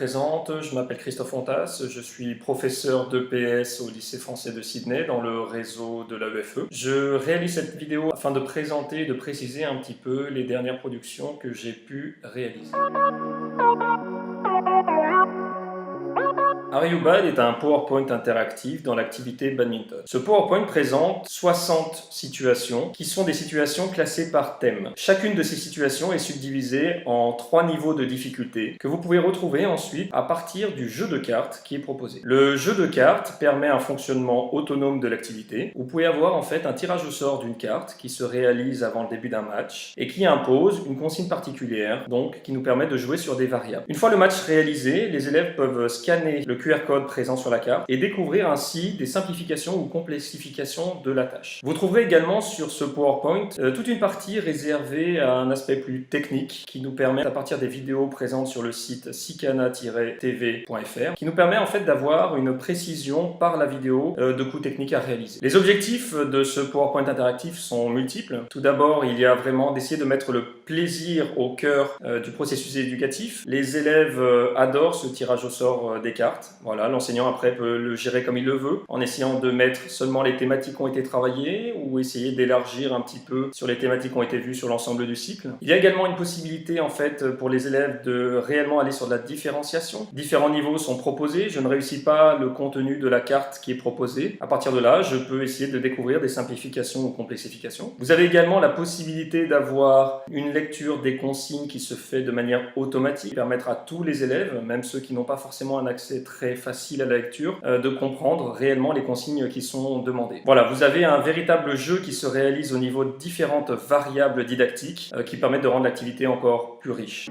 présente, je m'appelle Christophe Fontas, je suis professeur d'EPS au lycée français de Sydney dans le réseau de l'AEFE. Je réalise cette vidéo afin de présenter et de préciser un petit peu les dernières productions que j'ai pu réaliser. Are You Bad est un PowerPoint interactif dans l'activité badminton. Ce PowerPoint présente 60 situations qui sont des situations classées par thème. Chacune de ces situations est subdivisée en 3 niveaux de difficulté que vous pouvez retrouver ensuite à partir du jeu de cartes qui est proposé. Le jeu de cartes permet un fonctionnement autonome de l'activité. Vous pouvez avoir en fait un tirage au sort d'une carte qui se réalise avant le début d'un match et qui impose une consigne particulière, donc qui nous permet de jouer sur des variables. Une fois le match réalisé, les élèves peuvent scanner le QR code présent sur la carte et découvrir ainsi des simplifications ou complexifications de la tâche. Vous trouverez également sur ce PowerPoint toute une partie réservée à un aspect plus technique qui nous permet, à partir des vidéos présentes sur le site sicana-tv.fr, qui nous permet en fait d'avoir une précision par la vidéo de coûts techniques à réaliser. Les objectifs de ce PowerPoint interactif sont multiples. Tout d'abord, il y a vraiment d'essayer de mettre le plaisir au cœur du processus éducatif. Les élèves adorent ce tirage au sort des cartes. Voilà, l'enseignant après peut le gérer comme il le veut, en essayant de mettre seulement les thématiques qui ont été travaillées ou essayer d'élargir un petit peu sur les thématiques qui ont été vues sur l'ensemble du cycle. Il y a également une possibilité en fait pour les élèves de réellement aller sur de la différenciation. Différents niveaux sont proposés, je ne réussis pas le contenu de la carte qui est proposée. À partir de là, je peux essayer de découvrir des simplifications ou complexifications. Vous avez également la possibilité d'avoir une lecture des consignes qui se fait de manière automatique, permettre à tous les élèves, même ceux qui n'ont pas forcément un accès très facile à la lecture, de comprendre réellement les consignes qui sont demandées. Voilà, vous avez un véritable jeu qui se réalise au niveau de différentes variables didactiques qui permettent de rendre l'activité encore plus riche.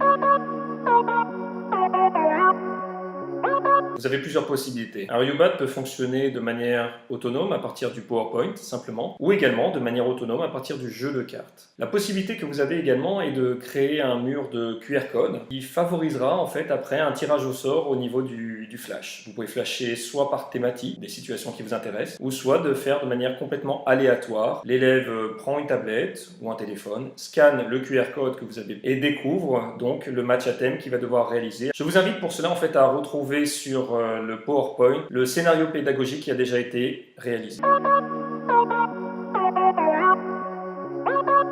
Vous avez plusieurs possibilités. Are You Bad peut fonctionner de manière autonome à partir du PowerPoint, simplement, ou également de manière autonome à partir du jeu de cartes. La possibilité que vous avez également est de créer un mur de QR code qui favorisera en fait après un tirage au sort au niveau du flash. Vous pouvez flasher soit par thématique, des situations qui vous intéressent, ou soit de faire de manière complètement aléatoire. L'élève prend une tablette ou un téléphone, scanne le QR code que vous avez et découvre donc le match à thème qu'il va devoir réaliser. Je vous invite pour cela en fait à retrouver sur le PowerPoint le scénario pédagogique qui a déjà été réalisé.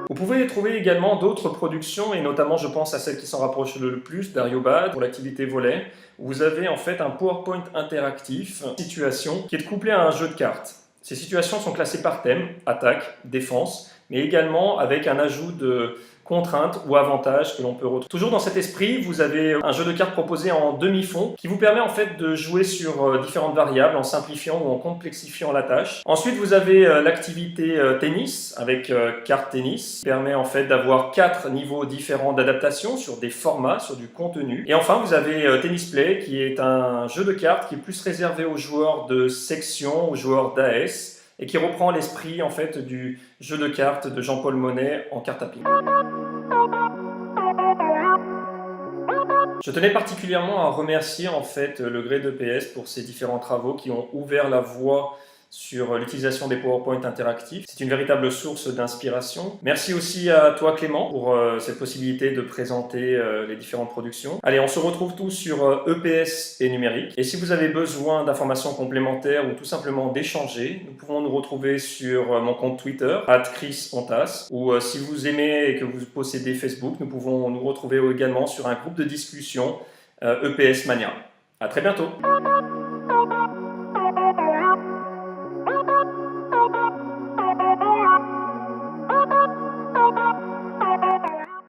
Vous pouvez trouver également d'autres productions, et notamment je pense à celle qui s'en rapproche le plus d'Are You Bad pour l'activité volley, où vous avez en fait un PowerPoint interactif, situation, qui est couplé à un jeu de cartes. Ces situations sont classées par thème, attaque, défense, mais également avec un ajout de contraintes ou avantages que l'on peut retrouver. Toujours dans cet esprit, vous avez un jeu de cartes proposé en demi-fond qui vous permet en fait de jouer sur différentes variables en simplifiant ou en complexifiant la tâche. Ensuite, vous avez l'activité tennis avec carte tennis qui permet en fait d'avoir 4 niveaux différents d'adaptation sur des formats, sur du contenu. Et enfin, vous avez Tennis Play qui est un jeu de cartes qui est plus réservé aux joueurs de section, aux joueurs d'AS, et qui reprend l'esprit en fait du jeu de cartes de Jean-Paul Monnet en carte à pied. Je tenais particulièrement à remercier en fait le gré d'EPS pour ces différents travaux qui ont ouvert la voie sur l'utilisation des PowerPoint interactifs. C'est une véritable source d'inspiration. Merci aussi à toi Clément pour cette possibilité de présenter les différentes productions. Allez, on se retrouve tous sur EPS et numérique. Et si vous avez besoin d'informations complémentaires ou tout simplement d'échanger, nous pouvons nous retrouver sur mon compte Twitter, @chrisfontas, ou si vous aimez et que vous possédez Facebook, nous pouvons nous retrouver également sur un groupe de discussion EPS Mania. À très bientôt.